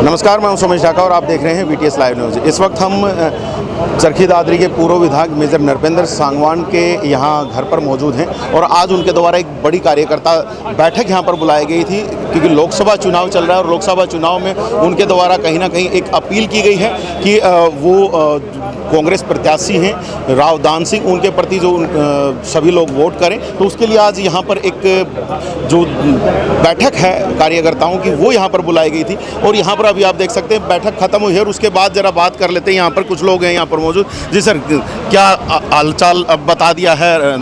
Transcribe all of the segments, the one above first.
नमस्कार, मैं हूं सुमेश ढाका और आप देख रहे हैं VTS लाइव न्यूज़। इस वक्त हम चरखी दादरी के पूर्व विधायक मेजर नरपेंद्र सांगवान के यहाँ घर पर मौजूद हैं और आज उनके द्वारा एक बड़ी कार्यकर्ता बैठक यहाँ पर बुलाई गई थी क्योंकि लोकसभा चुनाव चल रहा है और लोकसभा चुनाव में उनके द्वारा कहीं ना कहीं एक अपील की गई है कि वो कांग्रेस प्रत्याशी हैं राव दान सिंह, उनके प्रति जो सभी लोग वोट करें। तो उसके लिए आज यहाँ पर एक जो बैठक है कार्यकर्ताओं की वो यहाँ पर बुलाई गई थी और यहाँ पर अभी आप देख सकते हैं बैठक खत्म हुई है और उसके बाद जरा बात कर लेते हैं। यहाँ पर कुछ लोग हैं यहाँ पर मौजूद। जी सर, क्या हालचाल अब बता दिया है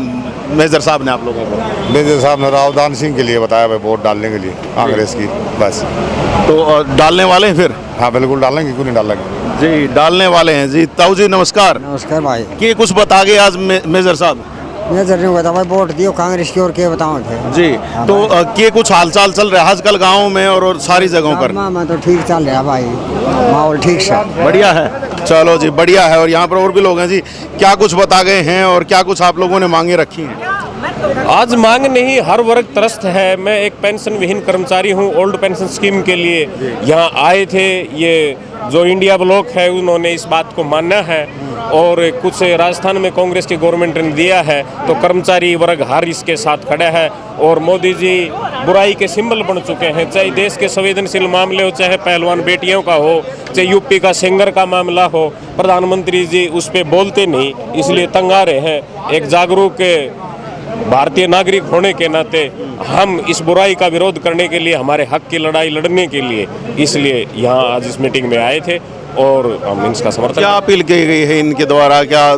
मेजर साहब ने आप लोगों को? मेजर साहब ने राव दान सिंह के लिए बताया भाई वोट डालने के लिए कांग्रेस की, बस। तो डालने वाले हैं फिर? हाँ बिल्कुल डालेंगे, क्यों नहीं डालेंगे जी, डालने वाले हैं जी। ताऊ जी नमस्कार। नमस्कार भाई। कि कुछ बता गए आज मेजर साहब? मेजर ने बता भाई वोट दियो कांग्रेस की और क्या बताओ थे जी। तो के कुछ हालचाल चल रहा है आजकल गाँव में और सारी जगहों पर? मैं तो ठीक चल रहा भाई, माहौल ठीक से बढ़िया है। चलो जी, बढ़िया है। और यहाँ पर और भी लोग हैं जी, क्या कुछ बता गए हैं और क्या कुछ आप लोगों ने मांगे रखी हैं? आज मांग नहीं, हर वर्ग त्रस्त है। मैं एक पेंशन विहीन कर्मचारी हूँ, ओल्ड पेंशन स्कीम के लिए यहाँ आए थे। ये जो इंडिया ब्लॉक है उन्होंने इस बात को माना है और कुछ राजस्थान में कांग्रेस की गवर्नमेंट ने दिया है, तो कर्मचारी वर्ग हर इसके साथ खड़ा है। और मोदी जी बुराई के सिंबल बन चुके हैं, चाहे देश के संवेदनशील मामले हो, चाहे पहलवान बेटियों का हो, चाहे यूपी का सिंगर का मामला हो, प्रधानमंत्री जी उस पर बोलते नहीं, इसलिए तंग आ रहे हैं। एक जागरूक भारतीय नागरिक होने के नाते हम इस बुराई का विरोध करने के लिए, हमारे हक की लड़ाई लड़ने के लिए, इसलिए यहाँ आज इस मीटिंग में आए थे और हम इसका समर्थन। क्या अपील की गई है इनके द्वारा? क्या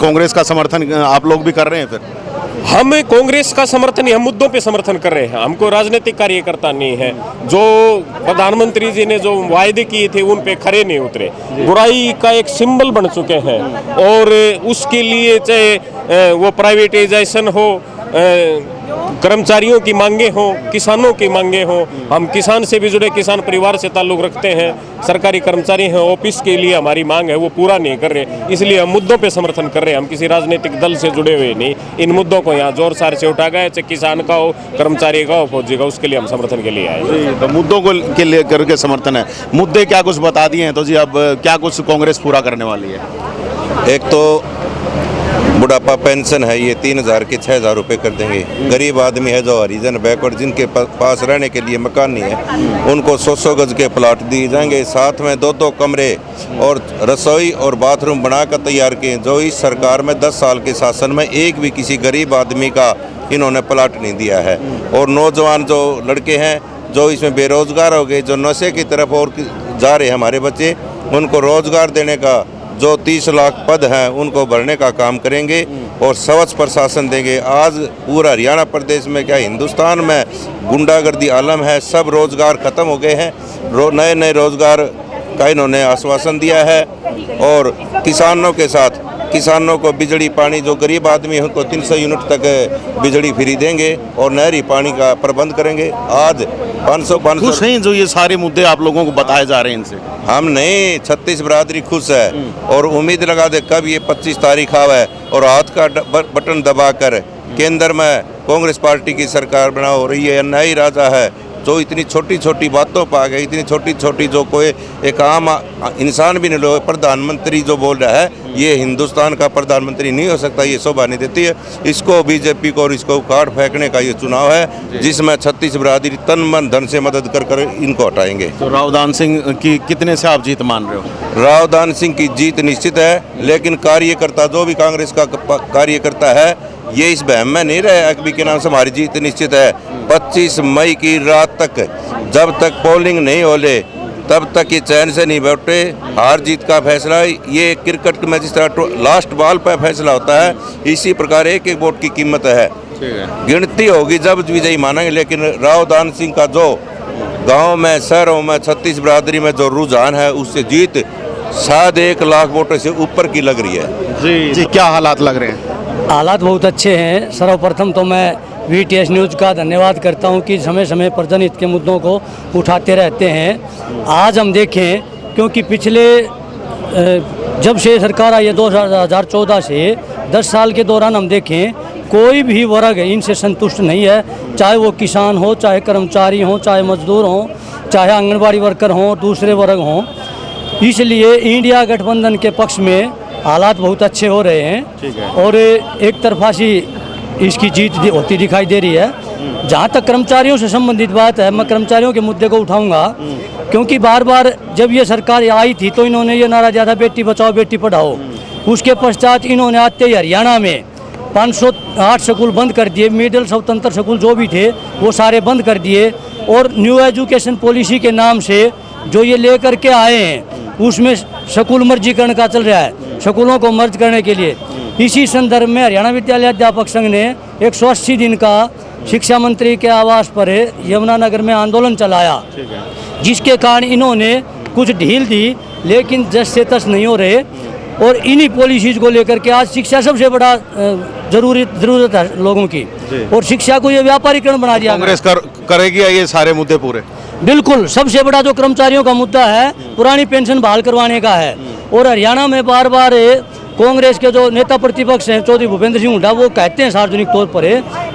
कांग्रेस का समर्थन आप लोग भी कर रहे हैं फिर? हम कांग्रेस का समर्थन नहीं, हम मुद्दों पे समर्थन कर रहे हैं। हमको राजनीतिक कार्यकर्ता नहीं है। जो प्रधानमंत्री जी ने जो वायदे किए थे उन पे खरे नहीं उतरे, बुराई का एक सिंबल बन चुके हैं। और उसके लिए चाहे वो प्राइवेटाइजेशन हो, कर्मचारियों की मांगे हों, किसानों की मांगे हों, हम किसान से भी जुड़े, किसान परिवार से ताल्लुक़ रखते हैं, सरकारी कर्मचारी हैं, ऑफिस के लिए हमारी मांग है वो पूरा नहीं कर रहे, इसलिए हम मुद्दों पे समर्थन कर रहे हैं। हम किसी राजनीतिक दल से जुड़े हुए नहीं, इन मुद्दों को यहाँ जोर शोर से उठा गए, चाहे किसान का हो, कर्मचारी का हो, फौजी का, उसके लिए हम समर्थन के लिए आए। जी, तो मुद्दों को के लिए करके समर्थन है। मुद्दे क्या कुछ बता दिए हैं तो जी, अब क्या कुछ कांग्रेस पूरा करने वाली है? एक तो बुढ़ापा पेंशन है, ये 3,000 के 6,000 रुपये कर देंगे। गरीब आदमी है जो हरिजन बैकवर्ड, जिनके पास रहने के लिए मकान नहीं है, उनको 100 गज के प्लाट दिए जाएंगे। साथ में 2 कमरे और रसोई और बाथरूम बनाकर तैयार किए, जो इस सरकार में 10 साल के शासन में एक भी किसी गरीब आदमी का इन्होंने प्लाट नहीं दिया है। और नौजवान जो लड़के हैं जो इसमें बेरोजगार हो गए, जो नशे की तरफ और जा रहे हैं हमारे बच्चे, उनको रोजगार देने का जो 30 लाख पद हैं उनको भरने का काम करेंगे और स्वच्छ प्रशासन देंगे। आज पूरा हरियाणा प्रदेश में, क्या हिंदुस्तान में गुंडागर्दी आलम है, सब रोजगार खत्म हो गए हैं। नए नए रोजगार का इन्होंने आश्वासन दिया है। और किसानों के साथ, किसानों को बिजली पानी, जो गरीब आदमी है उनको 300 यूनिट तक बिजली फ्री देंगे और नहरी पानी का प्रबंध करेंगे। आज 500 खुश हैं जो ये सारे मुद्दे आप लोगों को बताए जा रहे हैं इनसे? हम नहीं, 36 बरादरी खुश है और उम्मीद लगा दे कब ये 25 तारीख आवे और हाथ का बटन दबाकर केंद्र में कांग्रेस पार्टी की सरकार बना हो रही है। न्यायी राजा है जो इतनी छोटी छोटी बातों पर आ गए, इतनी छोटी छोटी जो कोई एक आम इंसान भी नहीं लो। प्रधानमंत्री जो बोल रहा है, ये हिंदुस्तान का प्रधानमंत्री नहीं हो सकता, ये शोभा नहीं देती है। इसको बीजेपी को और इसको उखाड़ फेंकने का ये चुनाव है, जिसमें 36 बरादरी तन मन धन से मदद कर इनको हटाएंगे। तो राव दान सिंह की कितने से आप जीत मान रहे हो? राव दान सिंह की जीत निश्चित है, लेकिन कार्यकर्ता जो भी कांग्रेस का कार्यकर्ता है ये इस बहम में नहीं रहे अकबी के नाम से हमारी जीत निश्चित है। 25 मई की रात तक, जब तक पोलिंग नहीं होले तब तक ये चैन से नहीं बैठे। हार जीत का फैसला ये क्रिकेट में जिस तरह लास्ट बॉल पर फैसला होता है, इसी प्रकार एक एक वोट की कीमत है। गिनती होगी जब विजयी मानेंगे। लेकिन राव दान सिंह का जो गांव में, शहरों में, 36 बरादरी में जो रुझान है, उससे जीत शायद 1 लाख वोटों से ऊपर की लग रही है। जी, क्या हालात लग रहे हैं? हालात बहुत अच्छे हैं। सर्वप्रथम तो मैं VTS न्यूज़ का धन्यवाद करता हूं कि समय समय पर जनहित के मुद्दों को उठाते रहते हैं। आज हम देखें, क्योंकि पिछले जब से सरकार आई है 2014 से 10 साल के दौरान हम देखें कोई भी वर्ग इनसे संतुष्ट नहीं है, चाहे वो किसान हो, चाहे कर्मचारी हो, चाहे मजदूर हो, चाहे आंगनबाड़ी वर्कर हो, दूसरे वर्ग हों। इसलिए इंडिया गठबंधन के पक्ष में हालात बहुत अच्छे हो रहे हैं और एक तरफा सी इसकी जीत होती दिखाई दे रही है। जहाँ तक कर्मचारियों से संबंधित बात है, मैं कर्मचारियों के मुद्दे को उठाऊंगा, क्योंकि बार बार जब ये सरकार आई थी तो इन्होंने ये नारा दिया था बेटी बचाओ बेटी पढ़ाओ। उसके पश्चात इन्होंने आते ही हरियाणा में 508 स्कूल बंद कर दिए, मिडिल स्वतंत्र स्कूल जो भी थे वो सारे बंद कर दिए और न्यू एजुकेशन पॉलिसी के नाम से जो ये लेकर के आए हैं उसमें स्कूल मर्जीकरण का चल रहा है, स्कूलों को मर्ज करने के लिए। इसी संदर्भ में हरियाणा विद्यालय अध्यापक संघ ने 180 दिन का शिक्षा मंत्री के आवास पर यमुनानगर में आंदोलन चलाया, जिसके कारण इन्होंने कुछ ढील दी, लेकिन जस से तस नहीं हो रहे और इन्हीं पॉलिसीज को लेकर के आज शिक्षा सबसे बड़ा जरूरत है लोगों की, और शिक्षा को ये व्यापारीकरण बना दिया। कांग्रेस करेगी ये सारे मुद्दे पूरे? बिल्कुल। सबसे बड़ा जो कर्मचारियों का मुद्दा है पुरानी पेंशन बहाल करवाने का है, और हरियाणा में बार बार कांग्रेस के जो नेता प्रतिपक्ष हैं चौधरी भूपेंद्र सिंह हुड्डा वो कहते हैं सार्वजनिक तौर पर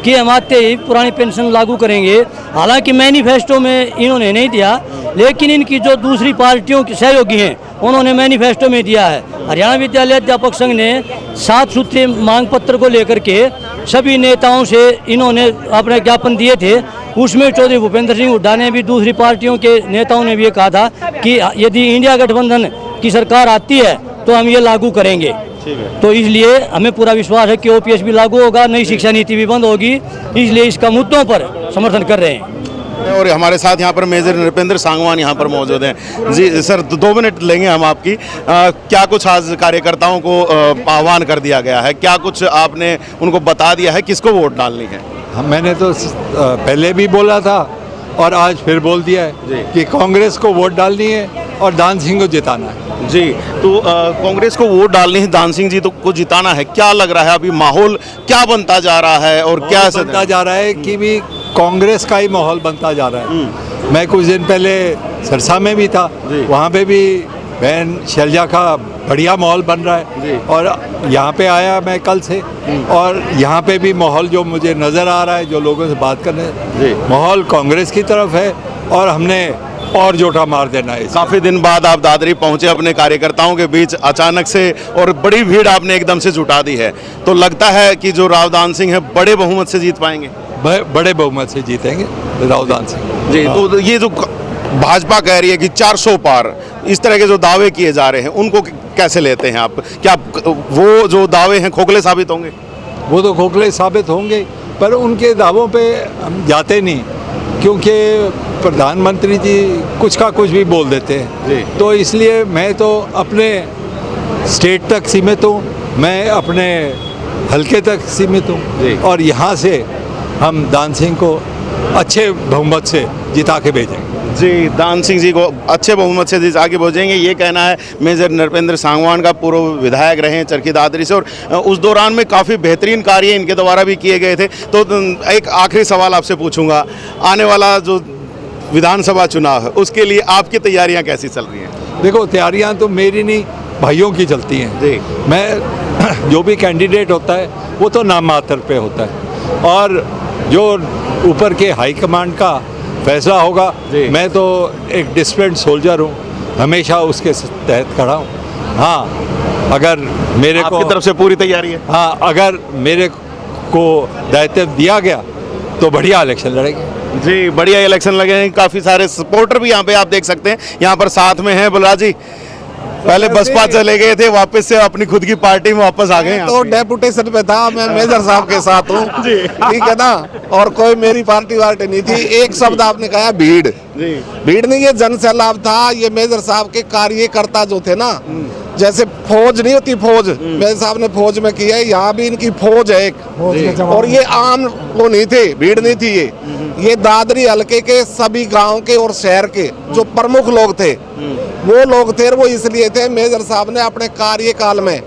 कि हम आते ही पुरानी पेंशन लागू करेंगे। हालांकि मैनिफेस्टो में इन्होंने नहीं दिया, लेकिन इनकी जो दूसरी पार्टियों के सहयोगी हैं उन्होंने मैनिफेस्टो में दिया है। हरियाणा विद्यालय अध्यापक संघ ने 7 सूत्रीय मांग पत्र को लेकर के सभी नेताओं से इन्होंने अपने ज्ञापन दिए थे। उसमें चौधरी भूपेंद्र सिंह हुड्डा ने भी, दूसरी पार्टियों के नेताओं ने भी ये कहा था कि यदि इंडिया गठबंधन की सरकार आती है तो हम ये लागू करेंगे। तो इसलिए हमें पूरा विश्वास है कि ओपीएस भी लागू होगा, नई शिक्षा नीति भी बंद होगी, इसलिए इसका मुद्दों पर समर्थन कर रहे हैं। और हमारे साथ यहाँ पर मेजर नृपेंद्र सांगवान यहाँ पर मौजूद हैं। जी सर, 2 मिनट लेंगे हम आपकी। क्या कुछ आज कार्यकर्ताओं को आह्वान कर दिया गया है, क्या कुछ आपने उनको बता दिया है किसको वोट डालनी है? मैंने तो पहले भी बोला था और आज फिर बोल दिया है कि कांग्रेस को वोट डालनी है और दान सिंह को जिताना है। जी, तो कांग्रेस को वोट डालनी है, दान सिंह जी को जिताना है। क्या लग रहा है अभी माहौल क्या बनता जा रहा है और क्या बनता जा रहा है कि भी कांग्रेस का ही माहौल बनता जा रहा है। मैं कुछ दिन पहले सरसा में भी था, वहाँ पे भी बहन शैलजा का बढ़िया माहौल बन रहा है, और यहाँ पे आया मैं कल से, और यहाँ पे भी माहौल जो मुझे नज़र आ रहा है, जो लोगों से बात कर रहे हैं, माहौल कांग्रेस की तरफ है और हमने और जोटा मार देना है। काफ़ी दिन बाद आप दादरी पहुंचे अपने कार्यकर्ताओं के बीच अचानक से, और बड़ी भीड़ आपने एकदम से जुटा दी है, तो लगता है कि जो राव दान सिंह है बड़े बहुमत से जीत पाएंगे? बड़े बहुमत से जीतेंगे राव दान सिंह जी। तो ये जो भाजपा कह रही है कि 400 पार, इस तरह के जो दावे किए जा रहे हैं उनको कैसे लेते हैं आप? क्या वो जो दावे हैं खोखले साबित होंगे? वो तो खोखले साबित होंगे, पर उनके दावों पे हम जाते नहीं, क्योंकि प्रधानमंत्री जी कुछ का कुछ भी बोल देते हैं। तो इसलिए मैं तो अपने स्टेट तक सीमित हूँ, मैं अपने हलके तक सीमित हूँ, और यहाँ से हम दान सिंह को अच्छे बहुमत से जिता के भेजेंगे। जी, दान सिंह जी को अच्छे बहुमत से जिता के भेजेंगे, ये कहना है मेजर नृपेंद्र सांगवान का। पूर्व विधायक रहे हैं चरखी दादरी से, और उस दौरान में काफ़ी बेहतरीन कार्य इनके द्वारा भी किए गए थे। तो एक आखिरी सवाल आपसे पूछूंगा, आने वाला जो विधानसभा चुनाव है उसके लिए आपकी तैयारियां कैसी चल रही हैं? देखो, तैयारियां तो मेरी नहीं, भाइयों की चलती हैं जी। मैं जो भी कैंडिडेट होता है वो तो नाम मात्र पे होता है, और जो ऊपर के हाई कमांड का फैसला होगा, मैं तो एक डिसिप्लिन्ड सोल्जर हूँ, हमेशा उसके तहत खड़ा हूँ। हाँ, अगर मेरे को आपकी तरफ से पूरी तैयारी है? हाँ, अगर मेरे को दायित्व दिया गया तो बढ़िया इलेक्शन लड़ेंगे जी। बढ़िया इलेक्शन लगे हैं, काफ़ी सारे सपोर्टर भी यहाँ पे आप देख सकते हैं, यहाँ पर साथ में हैं। बलराज जी, पहले बसपा चले गए थे, वापस से अपनी खुद की पार्टी में वापस आ गए हैं। तो डेपुटेशन पे था, मैं मेजर साहब के साथ हूँ, ठीक है ना, और कोई मेरी पार्टी वार्टी नहीं थी। एक शब्द आपने कहा भीड़, भीड़ नहीं, ये जन सैलाब था। ये मेजर साहब के कार्यकर्ता जो थे ना, जैसे फौज नहीं होती, फौज मेजर साहब ने फौज में की है, यहाँ भी इनकी फौज है एक, और ये आम वो नहीं थे, भीड़ नहीं थी। ये दादरी हलके के सभी गांव के और शहर के जो प्रमुख लोग थे वो लोग थे, वो इसलिए थे, मेजर साहब ने अपने कार्यकाल में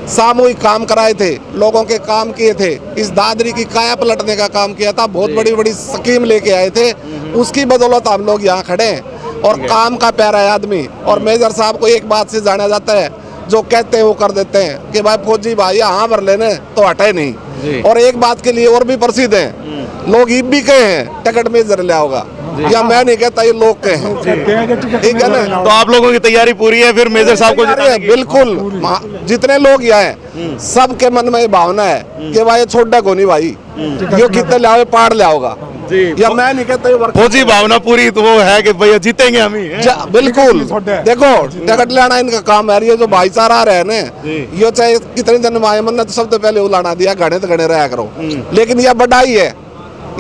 सामूहिक काम कराए थे, लोगों के काम किए थे, इस दादरी की काया पलटने का काम किया था, बहुत बड़ी बड़ी स्कीम लेके आए थे, उसकी बदौलत हम लोग यहाँ खड़े हैं, और काम का प्यारा आदमी। और मेजर साहब को एक बात से जाना जाता है, जो कहते हैं वो कर देते हैं कि भाई फौजी भाई यहाँ भर लेने तो हटे नहीं। और एक बात के लिए और भी प्रसिद्ध हैं, लोग ईब भी कहे हैं टिकट मेजर लिया होगा, या मैं नहीं कहता, ये लोग कहे हैं, ठीक है ना। तो आप लोगों की तैयारी पूरी है फिर मेजर साहब को जिताने की? बिल्कुल, जितने लोग यहाँ हैं सबके मन में ये भावना है कि भाई ये छोटा को नहीं भाई, यो कितने ले आओगे पार ले आओगा, या मैं नहीं कहता ये फौजी भावना पूरी तो वो है कि भैया जीतेंगे हम ही। बिल्कुल, देखो टिकट लेना इनका काम है, ये जो भाईचारा रहे ना, ये चाहे कितने जन्म आए, मन ने तो सबसे पहले उलाना दिया, घड़े तो घड़े रहा करो, लेकिन यह बढ़ाई है,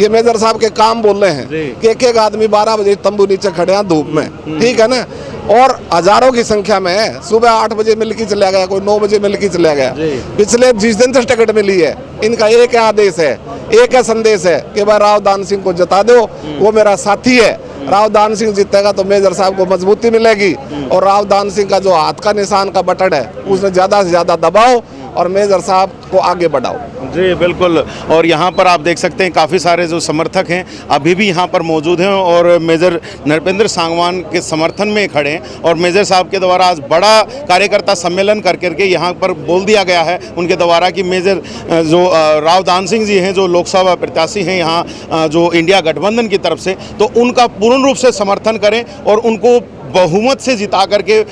ये मेजर साहब के काम बोल रहे हैं कि एक एक आदमी 12 बजे तंबू नीचे खड़े हैं धूप में, ठीक है ना, और हजारों की संख्या में है। सुबह 8 बजे मिल के चला गया, कोई 9 बजे मिल के चला गया। पिछले जिस दिन से टिकट मिली है इनका एक आदेश है, एक है संदेश है कि भाई राव दान सिंह को जिता दो, वो मेरा साथी है, राव दान सिंह जीतेगा तो मेजर साहब को मजबूती मिलेगी, और राव दान सिंह का जो हाथ का निशान का बटन है उसने ज़्यादा से ज़्यादा दबाओ और मेजर साहब को आगे बढ़ाओ। जी बिल्कुल, और यहाँ पर आप देख सकते हैं काफ़ी सारे जो समर्थक हैं अभी भी यहाँ पर मौजूद हैं और मेजर नरपेंद्र सांगवान के समर्थन में खड़े हैं, और मेजर साहब के द्वारा आज बड़ा कार्यकर्ता सम्मेलन कर करके यहाँ पर बोल दिया गया है उनके द्वारा कि मेजर जो राव दान सिंह जी हैं जो लोकसभा प्रत्याशी हैं यहाँ जो इंडिया गठबंधन की तरफ से, तो उनका पूर्ण रूप से समर्थन करें और उनको बहुमत से जिता करके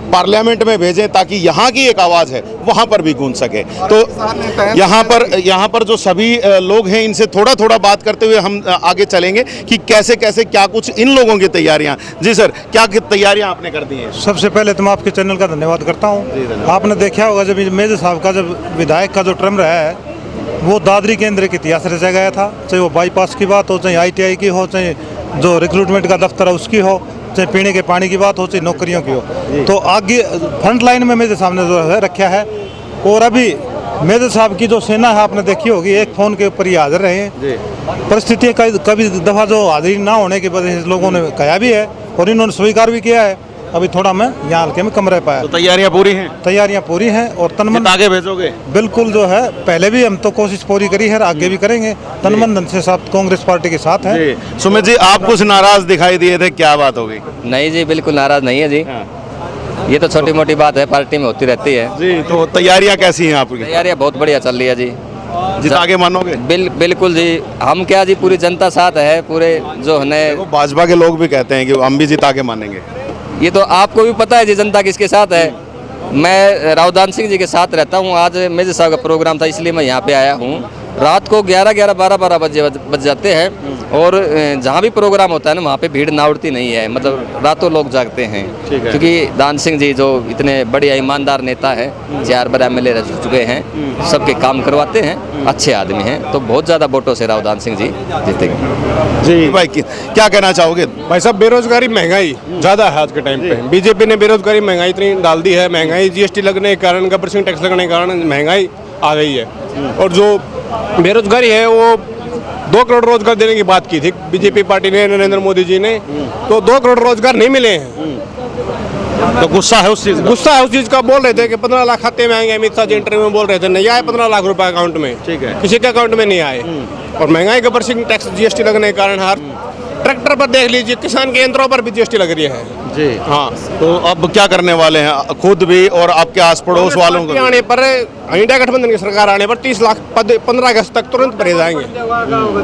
पार्लियामेंट में भेजें ताकि यहाँ की एक आवाज़ है वहाँ पर भी गूंज सके। तो यहाँ पर जो सभी लोग हैं इनसे थोड़ा थोड़ा बात करते हुए हम आगे चलेंगे कि कैसे कैसे क्या कुछ इन लोगों की तैयारियाँ। जी सर, क्या तैयारियाँ आपने कर दी हैं? सबसे पहले तो मैं आपके चैनल का धन्यवाद करता हूँ। आपने देखा होगा जब मेजर साहब का जब विधायक का जो टर्म रहा है वो दादरी केंद्र के इतिहास रचा गया था, चाहे वो बाईपास की बात हो, चाहे ITI की हो, चाहे जो रिक्रूटमेंट का दफ्तर है उसकी हो, चाहे पीने के पानी की बात हो, चाहे नौकरियों की हो। तो आगे फ्रंट लाइन में मेरे सामने जो है रखा है, और अभी मेजर साहब की जो सेना है आपने देखी होगी, एक फ़ोन के ऊपर ही हाजिर रहे हैं। परिस्थिति कभी दफ़ा जो हाजिरी ना होने की वजह से लोगों ने कहा भी है और इन्होंने स्वीकार भी किया है। अभी थोड़ा मैं यहाँ हल्के में कम रह पाया। तो तैयारियाँ पूरी हैं? तैयारियाँ पूरी हैं और तनमन आगे भेजोगे? बिल्कुल, जो है पहले भी हम तो कोशिश पूरी करी है, आगे भी करेंगे। तनमन धन से साथ कांग्रेस पार्टी के साथ हैं। सुमित जी, आप कुछ नाराज दिखाई दिए थे, क्या बात हो गई? नहीं जी, बिल्कुल नाराज नहीं है जी। ये तो छोटी मोटी बात है, पार्टी में होती रहती है जी। तो तैयारियाँ कैसी हैं आपकी? तैयारियाँ बहुत बढ़िया चल रही है जी। जिता के मानोगे? बिल्कुल जी, हम क्या जी, पूरी जनता साथ है, पूरे जो है भाजपा के लोग भी कहते हैं कि हम भी जिता के मानेंगे। ये तो आपको भी पता है जी जनता किसके साथ है। मैं राव दान सिंह जी के साथ रहता हूँ। आज मेजर साहब का प्रोग्राम था इसलिए मैं यहाँ पे आया हूँ। रात को 11-11, 12-12 बज जाते हैं, और जहाँ भी प्रोग्राम होता है ना वहाँ पे भीड़ ना उड़ती नहीं है, मतलब रातों लोग जागते हैं। क्योंकि दान सिंह जी जो इतने बढ़िया ईमानदार नेता है, 4 बार MLA रह चुके हैं, सबके काम करवाते हैं, अच्छे आदमी हैं, तो बहुत ज़्यादा वोटों से राव दान सिंह जी जीतेंगे। जी भाई, क्या कहना चाहोगे? भाई साहब, बेरोजगारी महंगाई ज़्यादा है आज के टाइम पे। बीजेपी ने बेरोजगारी महंगाई इतनी डाल दी है, महंगाई GST लगने के कारण, गबर टैक्स लगने के कारण महंगाई आ गई है। और जो बेरोजगारी है वो 2 करोड़ रोजगार देने की बात की थी बीजेपी पार्टी ने, नरेंद्र मोदी जी ने, तो 2 करोड़ रोजगार नहीं मिले हैं। तो गुस्सा है उस चीज़ का। बोल रहे थे कि 15 लाख खाते में आएंगे, अमित शाह जी इंटरव्यू में बोल रहे थे, नहीं आए 15 लाख रुपए अकाउंट में। ठीक है, किसी के अकाउंट में नहीं आए। और महंगाई गबर टैक्स GST लगने के कारण हर ट्रैक्टर पर देख लीजिए, किसान के यंत्रों पर भी GST लग रही है जी। हाँ, तो अब क्या करने वाले हैं खुद भी और आपके आस पड़ोस वालों को? आने पर इंडिया गठबंधन की सरकार आने पर 30 लाख पद 15 अगस्त तक तुरंत भरे जाएंगे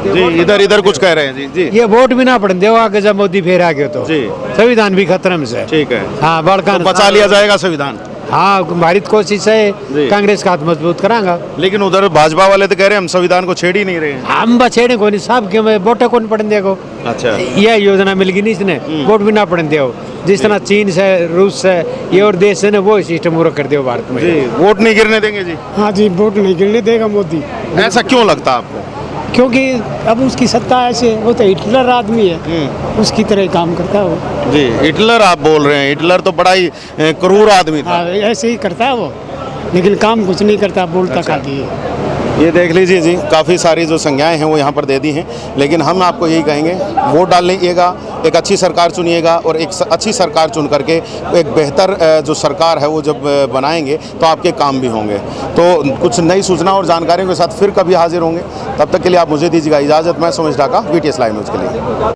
जी। इधर कुछ कह रहे हैं जी। जी, ये वोट भी ना पड़ने दो आगे, जब मोदी फिर आ गए तो जी संविधान भी खतरे में से। ठीक है, हाँ, बड़का तो बचा लिया जाएगा संविधान। हाँ, भारत कोशिश है कांग्रेस का हाथ मजबूत करांगा। लेकिन उधर भाजपा वाले तो कह रहे हैं हम संविधान को छेड़ ही नहीं रहे हैं। हम बछेड़े को नहीं, साहब के वोट को नहीं पड़ने देगो। अच्छा, यह योजना मिल गई नहीं इसने, वोट भी ना पड़ने दो। जिस तरह चीन से, रूस से, ये और देश से वो सिस्टम पूरा कर दो भारत में जी। वोट नहीं गिरने देंगे जी? हाँ जी, वोट नहीं गिरने देगा मोदी। ऐसा क्यों लगता है आपको? क्योंकि अब उसकी सत्ता ऐसे, वो तो हिटलर आदमी है, उसकी तरह काम करता है वो जी। हिटलर आप बोल रहे हैं? हिटलर तो बड़ा ही क्रूर आदमी था। ऐसे ही करता है वो, लेकिन काम कुछ नहीं करता, बोलता खाली है। ये देख लीजिए जी, काफ़ी सारी जो संज्ञाएं हैं वो यहाँ पर दे दी हैं, लेकिन हम आपको यही कहेंगे वोट डालिएगा, एक अच्छी सरकार चुनिएगा, और एक अच्छी सरकार चुन करके एक बेहतर जो सरकार है वो जब बनाएंगे तो आपके काम भी होंगे। तो कुछ नई सूचना और जानकारियों के साथ फिर कभी हाजिर होंगे, तब तक के लिए आप मुझे दीजिएगा इजाज़त। मैं Sumesh Dhaka, VTS live news के लिए।